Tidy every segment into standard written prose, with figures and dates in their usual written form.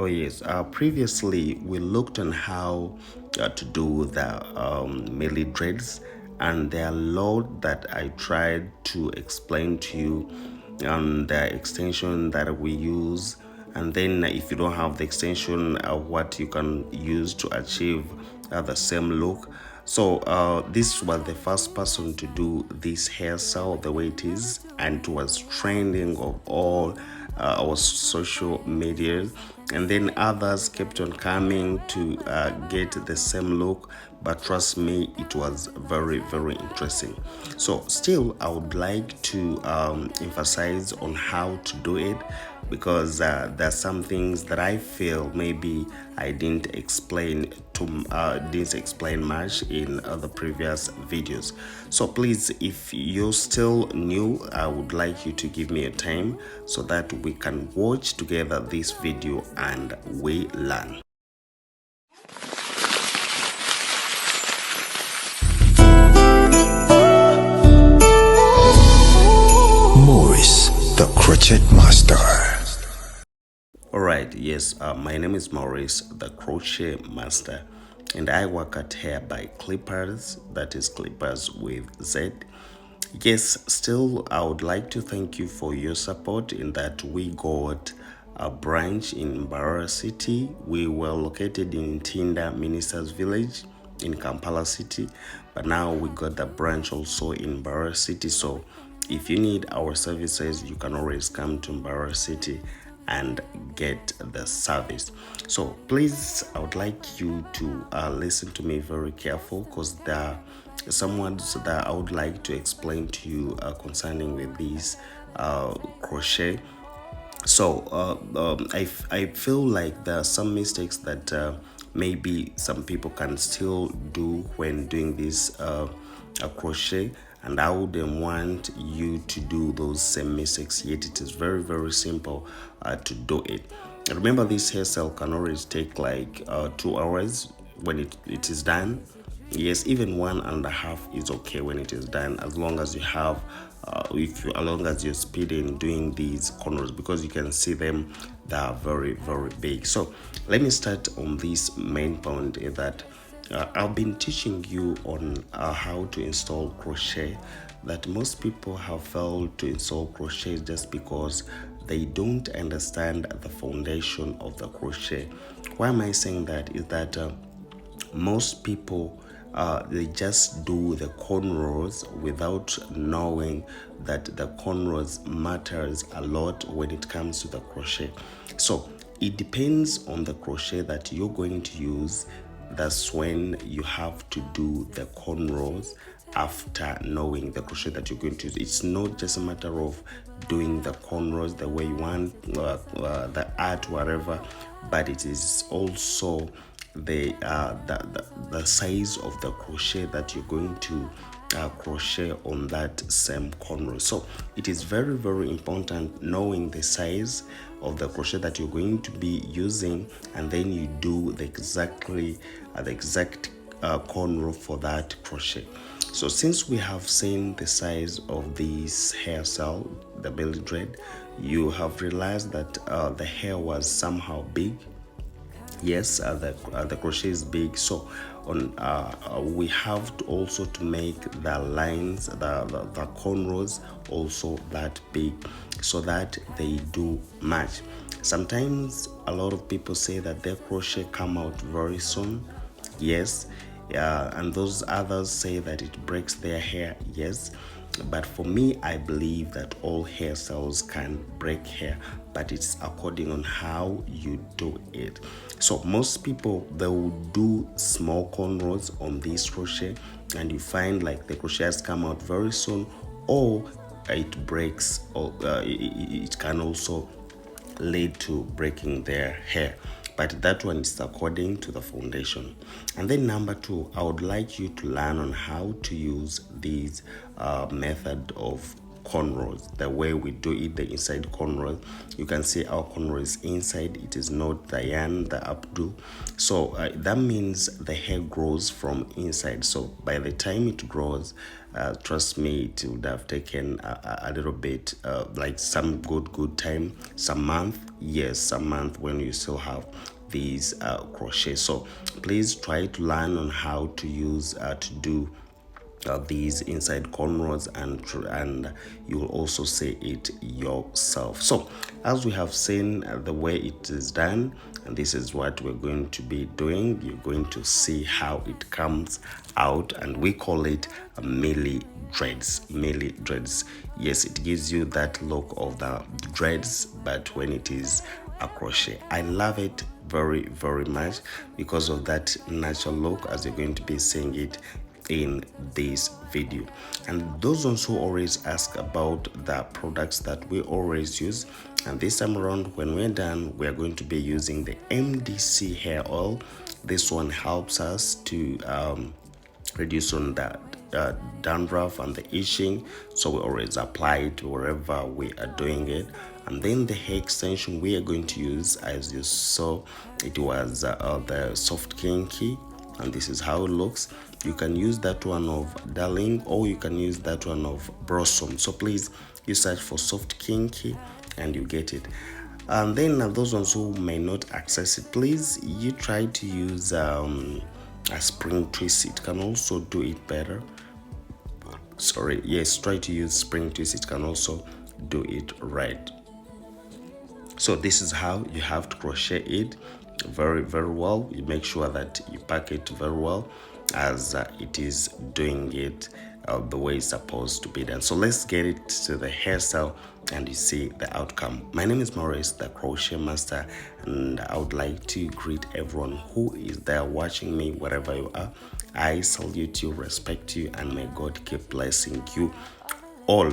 Oh yes. Previously we looked on how to do the melee dreads, and there are a lot that I tried to explain to you on the extension that we use, and then if you don't have the extension, what you can use to achieve the same look. So this was the first person to do this hairstyle the way it is, and it was trending of all our social media, and then others kept on coming to get the same look. But trust me, it was very very interesting. So still I would like to emphasize on how to do it, because there's some things that I feel maybe I didn't explain much in the previous videos. So please, if you're still new, I would like you to give me a time so that we can watch together this video and we learn. Maurice, the crochet master. Alright, yes, my name is Maurice, the crochet master, and I work at Hair by Clippers, that is Clippers with Z. Yes, still, I would like to thank you for your support in that we got a branch in Mbarara City. We were located in Tinda Ministers Village in Kampala City, but now we got the branch also in Mbarara City. So if you need our services, you can always come to Mbarara City and get the service. So please, I would like you to listen to me very careful, because there are some words that I would like to explain to you concerning with this crochet. So I feel like there are some mistakes that maybe some people can still do when doing this crochet, and I wouldn't want you to do those same mistakes. Yet it is very very simple to do it. Remember, this hairstyle can always take like 2 hours when it is done. Yes, even 1.5 is okay when it is done, as long as you have as long as you're speeding doing these corners, because you can see them, they are very very big. So let me start on this main point, is that I've been teaching you on how to install crochet, that most people have failed to install crochet just because they don't understand the foundation of the crochet. Why am I saying that? Is that most people they just do the cornrows without knowing that the cornrows matters a lot when it comes to the crochet. So it depends on the crochet that you're going to use. That's when you have to do the cornrows after knowing the crochet that you're going to use. It's not just a matter of doing the cornrows the way you want, the art, whatever, but it is also the size of the crochet that you're going to crochet on that same cornrow. So it is very very important knowing the size of the crochet that you're going to be using, and then you do the exact cornrow for that crochet. So since we have seen the size of this hairstyle, the belly dread, you have realized that the hair was somehow big. Yes, the crochet is big, so on we have to also to make the lines, the cornrows also that big, so that they do match. Sometimes a lot of people say that their crochet come out very soon. Yes, and those others say that it breaks their hair. Yes, but for me, I believe that all hairstyles can break hair, but it's according on how you do it. So most people, they will do small cornrows on this crochet, and you find like the crochet has come out very soon, or it breaks, or it can also lead to breaking their hair. But that one is according to the foundation. And then number 2, I would like you to learn on how to use this method of cornrows, the way we do it, the inside cornrows. You can see our cornrows inside. It is not the yarn, the updo. So that means the hair grows from inside. So by the time it grows, trust me, it would have taken a little bit, like some good time, some month. Yes, some month when you still have these crochet. So please try to learn on how to use to do these inside cornrows, and you will also say it yourself. So as we have seen the way it is done, and this is what we're going to be doing. You're going to see how it comes out, and we call it a mealy dreads. Yes, it gives you that look of the dreads, but when it is a crochet. I love it very much because of that natural look, as you're going to be seeing it in this video. And those ones who always ask about the products that we always use, and this time around when we're done, we are going to be using the MDC hair oil. This one helps us to reduce on that dandruff and the itching, so we always apply it wherever we are doing it. And then the hair extension we are going to use, as you saw, it was the soft kinky, and this is how it looks. You can use that one of Darling, or you can use that one of Blossom. So please, you search for soft kinky and you get it. And then those ones who may not access it, please, you try to use a spring twist. It can also do it better. Sorry, yes, try to use spring twist. It can also do it right. So this is how you have to crochet it very well. You make sure that you pack it very well, as it is doing it the way it's supposed to be done. So let's get it to the hairstyle and you see the outcome. My name is Maurice, the crochet master, and I would like to greet everyone who is there watching me wherever you are. I salute you, respect you, and may God keep blessing you all.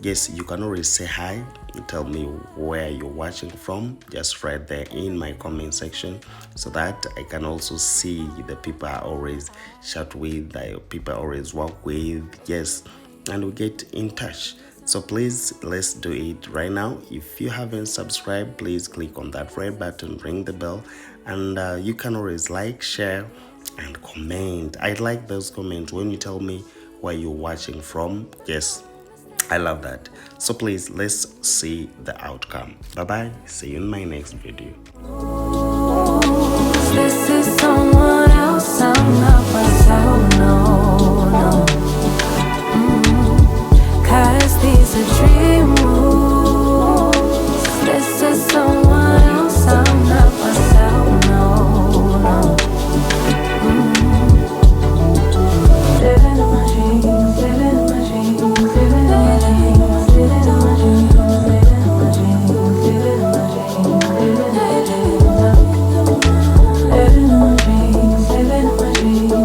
Yes, you can always say hi and tell me where you're watching from, just right there in my comment section, so that I can also see the people I always chat with, the people I always work with. Yes, and we get in touch. So please, let's do it right now. If you haven't subscribed, please click on that red button, ring the bell, and you can always like, share, and comment. I like those comments when you tell me where you're watching from. Yes, I love that. So please, let's see the outcome. Bye bye. See you in my next video. This is someone else, I'm not myself, no. 'Cause these are dream moves. This is someone else, I'm not myself, no. Living in my dreams, living in my dreams, living in my dreams, living in my dreams, living in my dreams, living in my dreams, living in my dreams. Living in my dreams, living in my dreams, living in my dreams,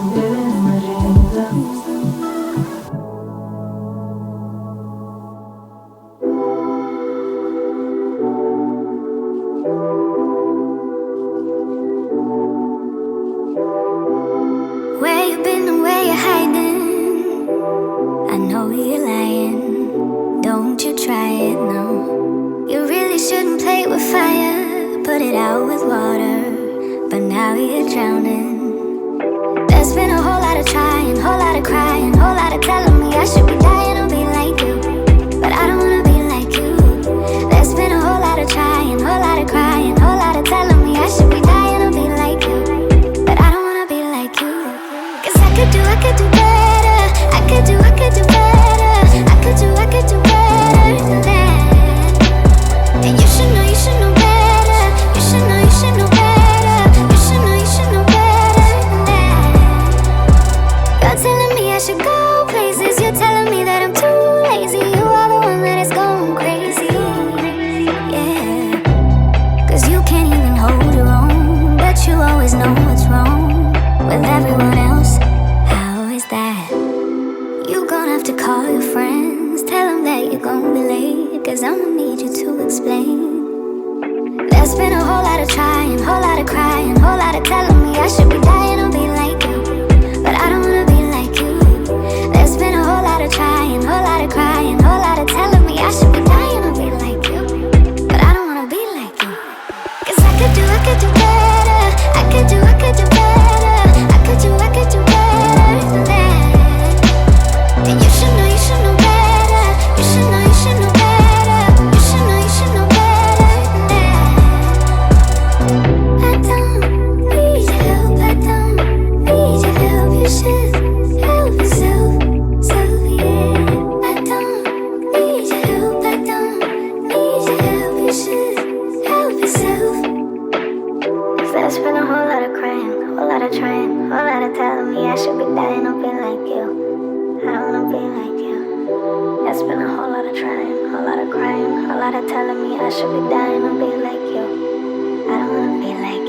living in my dreams. Where you been and where you hiding? I know you're lying. Don't you try it, no. You really shouldn't play with fire. Put it out with water, but now you're drowning. There's been a whole lot of trying, whole lot of crying, whole lot of telling me I should be dying to be like you, but I don't wanna be like you. There's been a whole lot of trying, whole lot of crying, whole lot of telling me I should be dying to be like you, but I don't wanna be like you. 'Cause I could do better. I could do better. I could do better than that. And you should know better. You should know better. You should know better. telling me I should be dying to be like you. I don't wanna be like you. It's been a whole lot of trying, a lot of crying, a lot of telling me I should be dying to be like you. I don't wanna be like you.